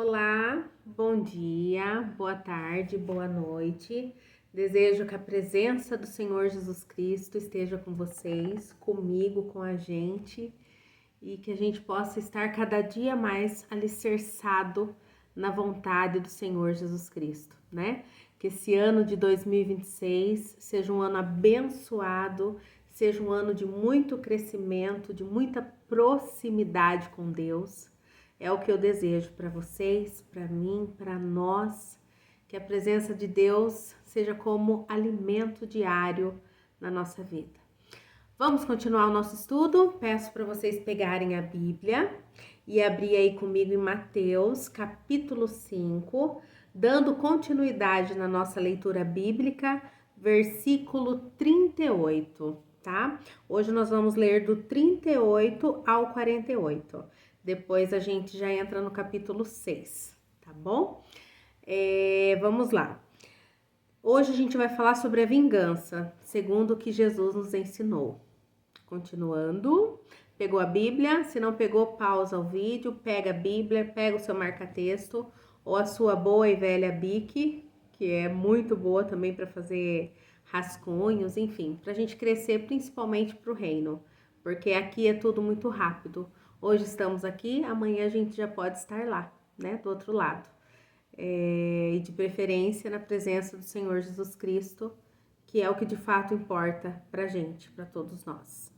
Olá, bom dia, boa tarde, boa noite. Desejo que a presença do Senhor Jesus Cristo esteja com vocês, comigo, com a gente, e que a gente possa estar cada dia mais alicerçado na vontade do Senhor Jesus Cristo, né? Que esse ano de 2026 seja um ano abençoado, seja um ano de muito crescimento, de muita proximidade com Deus. É o que eu desejo para vocês, para mim, para nós, que a presença de Deus seja como alimento diário na nossa vida. Vamos continuar o nosso estudo? Peço para vocês pegarem a Bíblia e abrir aí comigo em Mateus, capítulo 5, dando continuidade na nossa leitura bíblica, versículo 38, tá? Hoje nós vamos ler do 38 ao 48. Depois a gente já entra no capítulo 6, tá bom? Vamos lá. Hoje a gente vai falar sobre a vingança, segundo o que Jesus nos ensinou. Continuando, pegou a Bíblia? Se não pegou, pausa o vídeo, pega a Bíblia, pega o seu marca-texto ou a sua boa e velha Bic, que é muito boa também para fazer rascunhos, enfim, para a gente crescer principalmente para o reino, porque aqui é tudo muito rápido. Hoje estamos aqui, amanhã a gente já pode estar lá, né, do outro lado. E de preferência na presença do Senhor Jesus Cristo, que é o que de fato importa para a gente, para todos nós.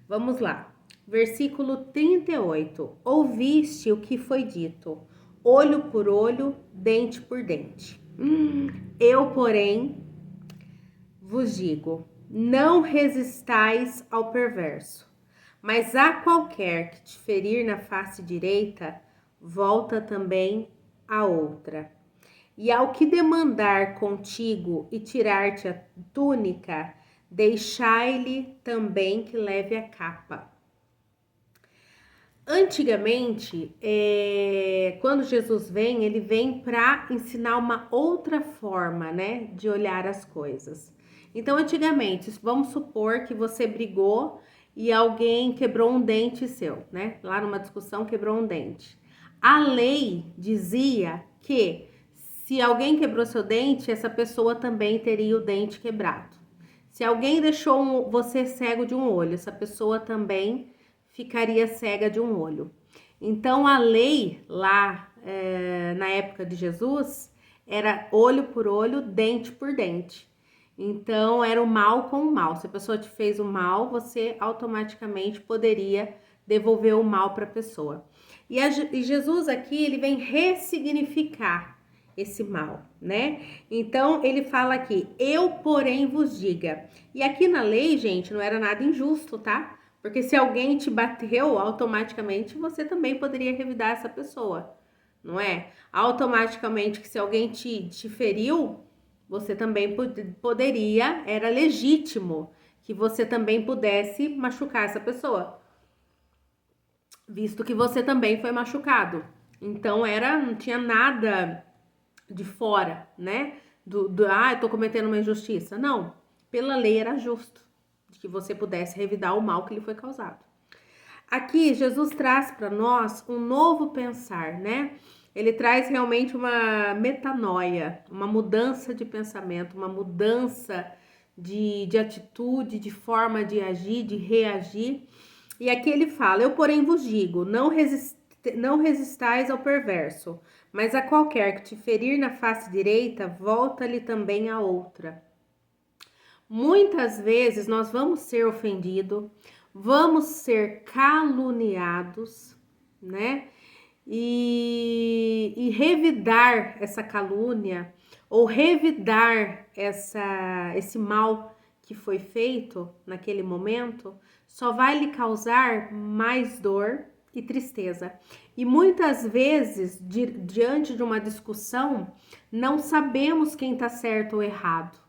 Vamos lá, versículo 38. Ouviste o que foi dito, olho por olho, dente por dente. Eu, porém, vos digo, não resistais ao perverso, mas a qualquer que te ferir na face direita, volta também a outra. E ao que demandar contigo e tirar-te a túnica, deixai-lhe também que leve a capa. Antigamente, quando Jesus vem, ele vem para ensinar uma outra forma, né, de olhar as coisas. Então, antigamente, vamos supor que você brigou e alguém quebrou um dente seu, né? Lá numa discussão quebrou um dente. A lei dizia que se alguém quebrou seu dente, essa pessoa também teria o dente quebrado. Se alguém deixou você cego de um olho, essa pessoa também ficaria cega de um olho. Então a lei lá na época de Jesus era olho por olho, dente por dente. Então era o mal com o mal. Se a pessoa te fez o mal, você automaticamente poderia devolver o mal para a pessoa. E Jesus aqui ele vem ressignificar esse mal, né? Então ele fala aqui, eu porém vos diga. E aqui na lei, gente, não era nada injusto, tá? Porque se alguém te bateu, automaticamente você também poderia revidar essa pessoa, não é? Automaticamente que se alguém te feriu, você também poderia, era legítimo que você também pudesse machucar essa pessoa, visto que você também foi machucado. Então não tinha nada de fora, né? Eu tô cometendo uma injustiça. Não, pela lei era justo que você pudesse revidar o mal que lhe foi causado. Aqui, Jesus traz para nós um novo pensar, né? Ele traz realmente uma metanoia, uma mudança de pensamento, uma mudança de atitude, de forma de agir, de reagir. E aqui ele fala, eu porém vos digo, não resistais ao perverso, mas a qualquer que te ferir na face direita, volta-lhe também a outra. Muitas vezes nós vamos ser ofendidos, vamos ser caluniados, né? E revidar essa calúnia ou revidar esse mal que foi feito naquele momento só vai lhe causar mais dor e tristeza. E muitas vezes, diante de uma discussão, não sabemos quem está certo ou errado.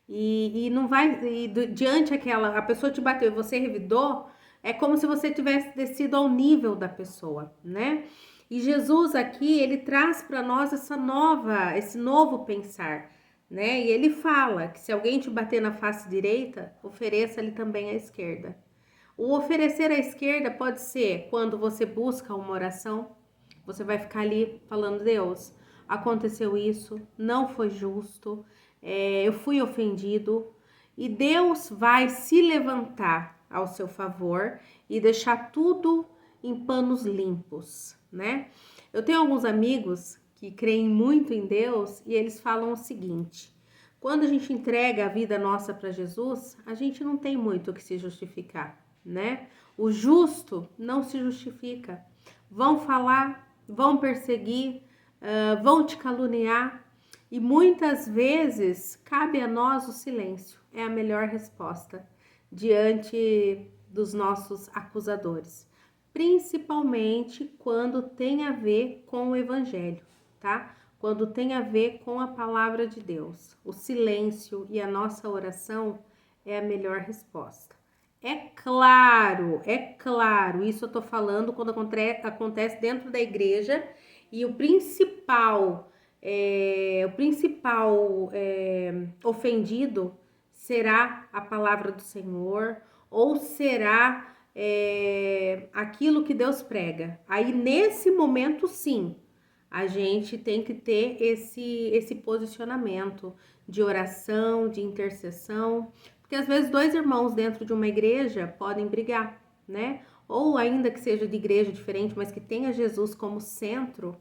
E não vai. Diante a pessoa te bateu e você revidou, é como se você tivesse descido ao nível da pessoa, né? E Jesus aqui, ele traz para nós esse novo pensar, né? E ele fala que se alguém te bater na face direita, ofereça-lhe também a esquerda. O oferecer à esquerda pode ser quando você busca uma oração, Você vai ficar ali falando, Deus, aconteceu isso, não foi justo, eu fui ofendido, e Deus vai se levantar ao seu favor e deixar tudo em panos limpos, né? Eu tenho alguns amigos que creem muito em Deus e eles falam o seguinte: quando a gente entrega a vida nossa para Jesus, a gente não tem muito o que se justificar, né? O justo não se justifica. Vão falar, vão perseguir, vão te caluniar, e muitas vezes cabe a nós o silêncio. É a melhor resposta diante dos nossos acusadores, principalmente quando tem a ver com o evangelho, tá? Quando tem a ver com a palavra de Deus. O silêncio e a nossa oração é a melhor resposta. É claro, isso eu tô falando quando acontece dentro da igreja, e o principal ofendido será a palavra do Senhor, ou será aquilo que Deus prega. Aí nesse momento, sim, a gente tem que ter esse posicionamento de oração, de intercessão, porque às vezes dois irmãos dentro de uma igreja podem brigar, né? Ou ainda que seja de igreja diferente, mas que tenha Jesus como centro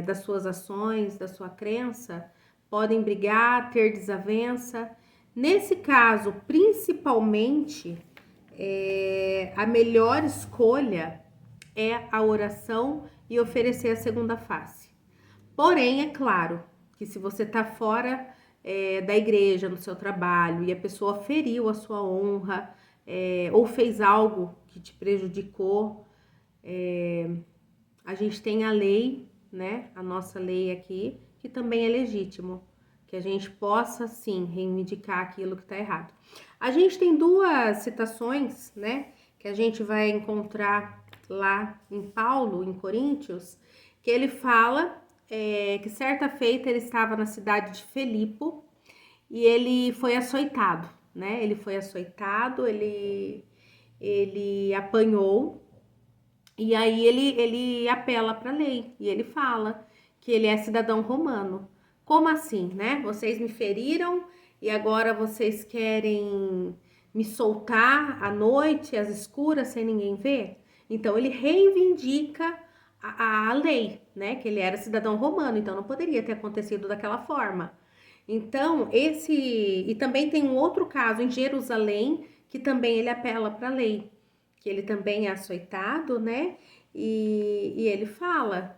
das suas ações, da sua crença, podem brigar, ter desavença. Nesse caso, principalmente, a melhor escolha é a oração e oferecer a segunda face. Porém, é claro que se você está fora da igreja, no seu trabalho, e a pessoa feriu a sua honra, ou fez algo que te prejudicou, a gente tem a lei, né? A nossa lei aqui, que também é legítimo, que a gente possa, sim, reivindicar aquilo que está errado. A gente tem duas citações, né? Que a gente vai encontrar lá em Paulo, em Coríntios, que ele fala que certa feita ele estava na cidade de Filipo e ele foi açoitado, né? Ele foi açoitado, ele apanhou, e aí ele apela para a lei e ele fala que ele é cidadão romano. Como assim, né? Vocês me feriram e agora vocês querem me soltar à noite, às escuras, sem ninguém ver? Então ele reivindica a lei, né? Que ele era cidadão romano, então não poderia ter acontecido daquela forma. Então, e também tem um outro caso em Jerusalém, que também ele apela para a lei, que ele também é açoitado, né? E ele fala,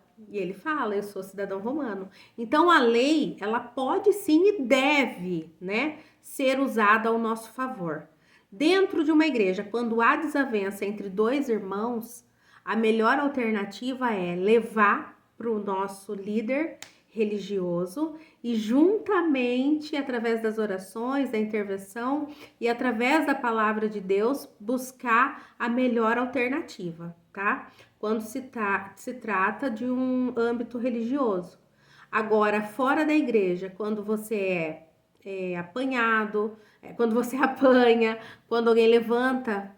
eu sou cidadão romano. Então, a lei, ela pode sim e deve, né, ser usada ao nosso favor. Dentro de uma igreja, quando há desavença entre dois irmãos, a melhor alternativa é levar para o nosso líder religioso e juntamente, através das orações, da intervenção e através da palavra de Deus, buscar a melhor alternativa, tá? Quando se trata de um âmbito religioso. Agora, fora da igreja, quando você é apanhado, quando você apanha, quando alguém levanta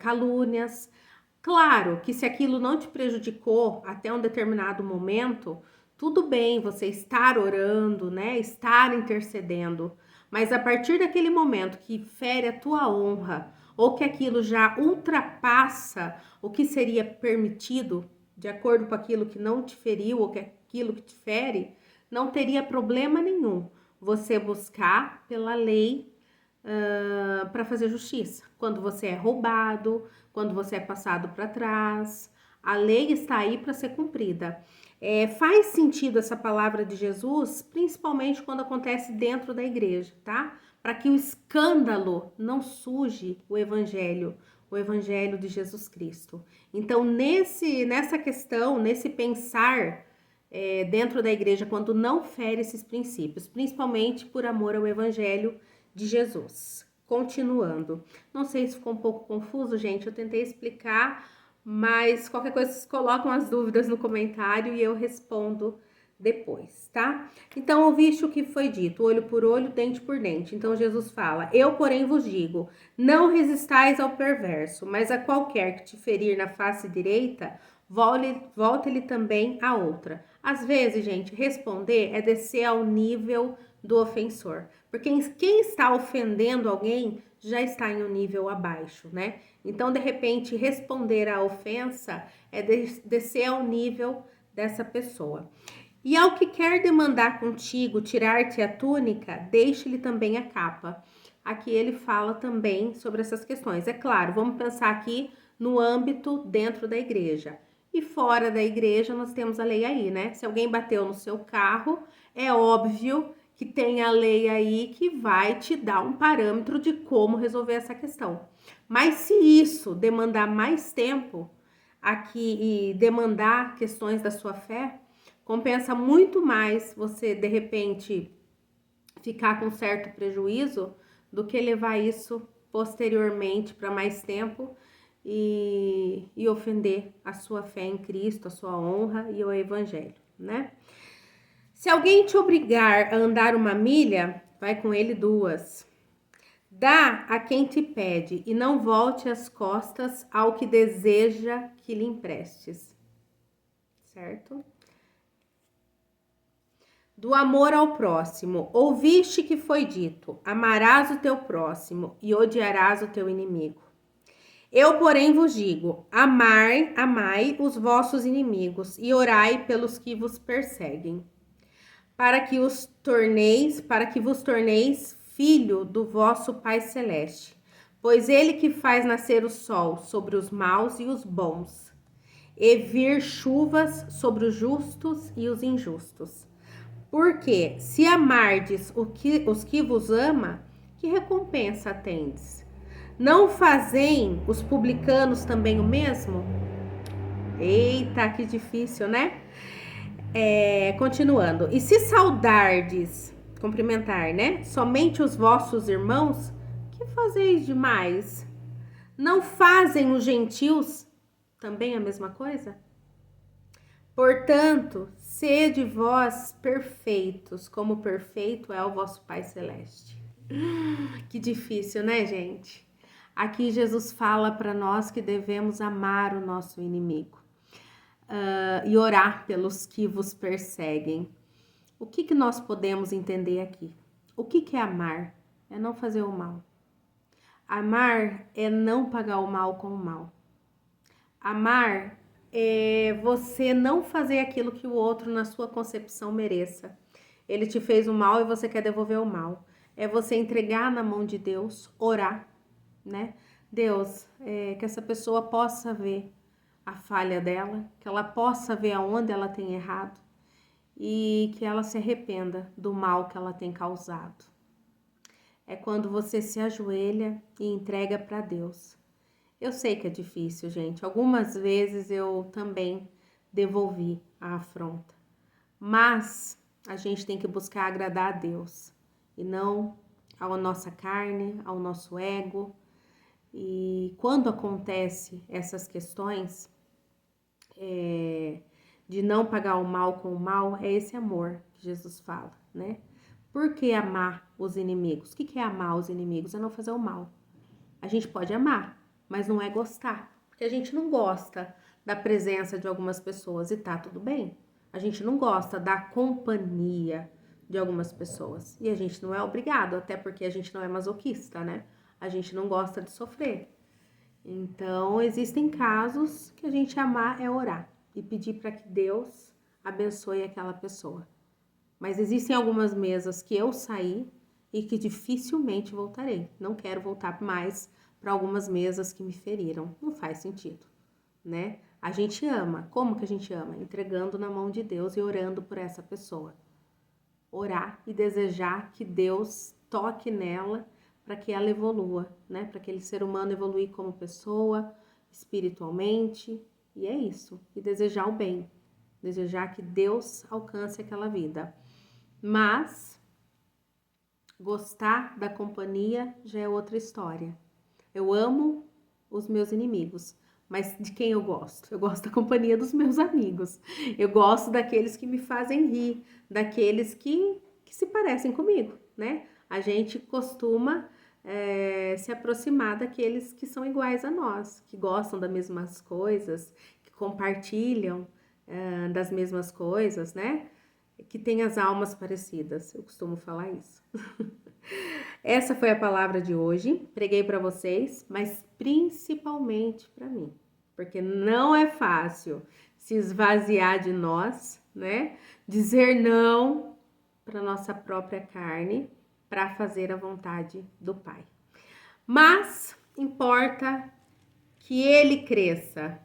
calúnias, claro que se aquilo não te prejudicou até um determinado momento, tudo bem você estar orando, né? Estar intercedendo. Mas a partir daquele momento que fere a tua honra, ou que aquilo já ultrapassa o que seria permitido, de acordo com aquilo que não te feriu, ou que aquilo que te fere, não teria problema nenhum você buscar pela lei para fazer justiça. Quando você é roubado, quando você é passado para trás, a lei está aí para ser cumprida. Faz sentido essa palavra de Jesus, principalmente quando acontece dentro da igreja, tá? Para que o escândalo não suje o evangelho de Jesus Cristo. Então, nessa questão, nesse pensar dentro da igreja, quando não fere esses princípios, principalmente por amor ao evangelho de Jesus. Continuando. Não sei se ficou um pouco confuso, gente, eu tentei explicar, mas qualquer coisa vocês colocam as dúvidas no comentário e eu respondo depois, tá? Então, ouviste o que foi dito, olho por olho, dente por dente. Então, Jesus fala, eu, porém, vos digo, não resistais ao perverso, mas a qualquer que te ferir na face direita, volte-lhe também a outra. Às vezes, gente, responder é descer ao nível do ofensor. Porque quem está ofendendo alguém já está em um nível abaixo, né? Então, de repente, responder à ofensa é descer ao nível dessa pessoa. E ao que quer demandar contigo tirar-te a túnica, deixe-lhe também a capa. Aqui ele fala também sobre essas questões. É claro, vamos pensar aqui no âmbito dentro da igreja. E fora da igreja nós temos a lei aí, né? Se alguém bateu no seu carro, é óbvio que tem a lei aí que vai te dar um parâmetro de como resolver essa questão. Mas se isso demandar mais tempo aqui e demandar questões da sua fé, compensa muito mais você, de repente, ficar com certo prejuízo do que levar isso posteriormente para mais tempo e ofender a sua fé em Cristo, a sua honra e o Evangelho, né? Se alguém te obrigar a andar 1 milha, vai com ele 2. Dá a quem te pede e não volte as costas ao que deseja que lhe emprestes. Certo? Do amor ao próximo, ouviste que foi dito: amarás o teu próximo e odiarás o teu inimigo. Eu, porém, vos digo: amai os vossos inimigos e orai pelos que vos perseguem, para que vos torneis filho do vosso Pai Celeste, pois ele que faz nascer o sol sobre os maus e os bons, e vir chuvas sobre os justos e os injustos. Porque se amardes os que vos ama, que recompensa tendes? Não fazem os publicanos também o mesmo? Eita, que difícil, né? Continuando. E se saudardes, cumprimentar, né? Somente os vossos irmãos, que fazeis demais? Não fazem os gentios também a mesma coisa? Portanto, sede vós perfeitos, como perfeito é o vosso Pai Celeste. Que difícil, né, gente? Aqui Jesus fala para nós que devemos amar o nosso inimigo e orar pelos que vos perseguem. O que nós podemos entender aqui? O que é amar? É não fazer o mal. Amar é não pagar o mal com o mal. Amar é você não fazer aquilo que o outro, na sua concepção, mereça. Ele te fez o mal e você quer devolver o mal. É você entregar na mão de Deus, orar, né? Deus, que essa pessoa possa ver a falha dela, que ela possa ver aonde ela tem errado e que ela se arrependa do mal que ela tem causado. É quando você se ajoelha e entrega para Deus. Eu sei que é difícil, gente. Algumas vezes eu também devolvi a afronta. Mas a gente tem que buscar agradar a Deus e não à nossa carne, ao nosso ego. E quando acontece essas questões de não pagar o mal com o mal, é esse amor que Jesus fala, né? Por que amar os inimigos? O que é amar os inimigos? É não fazer o mal. A gente pode amar, mas não é gostar, porque a gente não gosta da presença de algumas pessoas e tá tudo bem. A gente não gosta da companhia de algumas pessoas e a gente não é obrigado, até porque a gente não é masoquista, né? A gente não gosta de sofrer. Então, existem casos que a gente amar é orar e pedir para que Deus abençoe aquela pessoa. Mas existem algumas mesas que eu saí e que dificilmente voltarei. Não quero voltar mais para algumas mesas que me feriram. Não faz sentido, né? A gente ama. Como que a gente ama? Entregando na mão de Deus e orando por essa pessoa. Orar e desejar que Deus toque nela para que ela evolua, né? Para aquele ser humano evoluir como pessoa, espiritualmente. E é isso. E desejar o bem. Desejar que Deus alcance aquela vida. Mas gostar da companhia já é outra história. Eu amo os meus inimigos, mas de quem eu gosto? Eu gosto da companhia dos meus amigos. Eu gosto daqueles que me fazem rir, daqueles que se parecem comigo, né? A gente costuma se aproximar daqueles que são iguais a nós, que gostam das mesmas coisas, que compartilham das mesmas coisas, né? Que têm as almas parecidas. Eu costumo falar isso. Essa foi a palavra de hoje. Preguei para vocês, mas principalmente para mim, porque não é fácil se esvaziar de nós, né? Dizer não para nossa própria carne, para fazer a vontade do Pai. Mas importa que Ele cresça,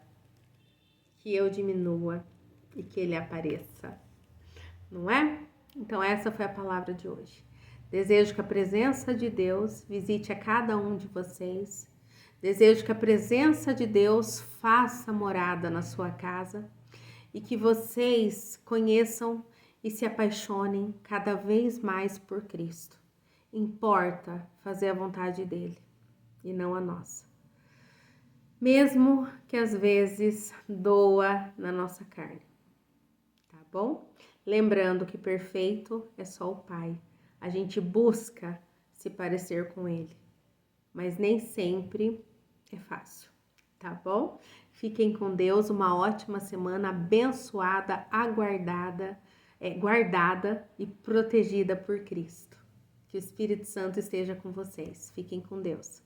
que eu diminua e que Ele apareça, não é? Então essa foi a palavra de hoje. Desejo que a presença de Deus visite a cada um de vocês. Desejo que a presença de Deus faça morada na sua casa e que vocês conheçam e se apaixonem cada vez mais por Cristo. Importa fazer a vontade dele e não a nossa. Mesmo que às vezes doa na nossa carne, tá bom? Lembrando que perfeito é só o Pai. A gente busca se parecer com Ele, mas nem sempre é fácil, tá bom? Fiquem com Deus, uma ótima semana abençoada, aguardada, guardada e protegida por Cristo. Que o Espírito Santo esteja com vocês. Fiquem com Deus.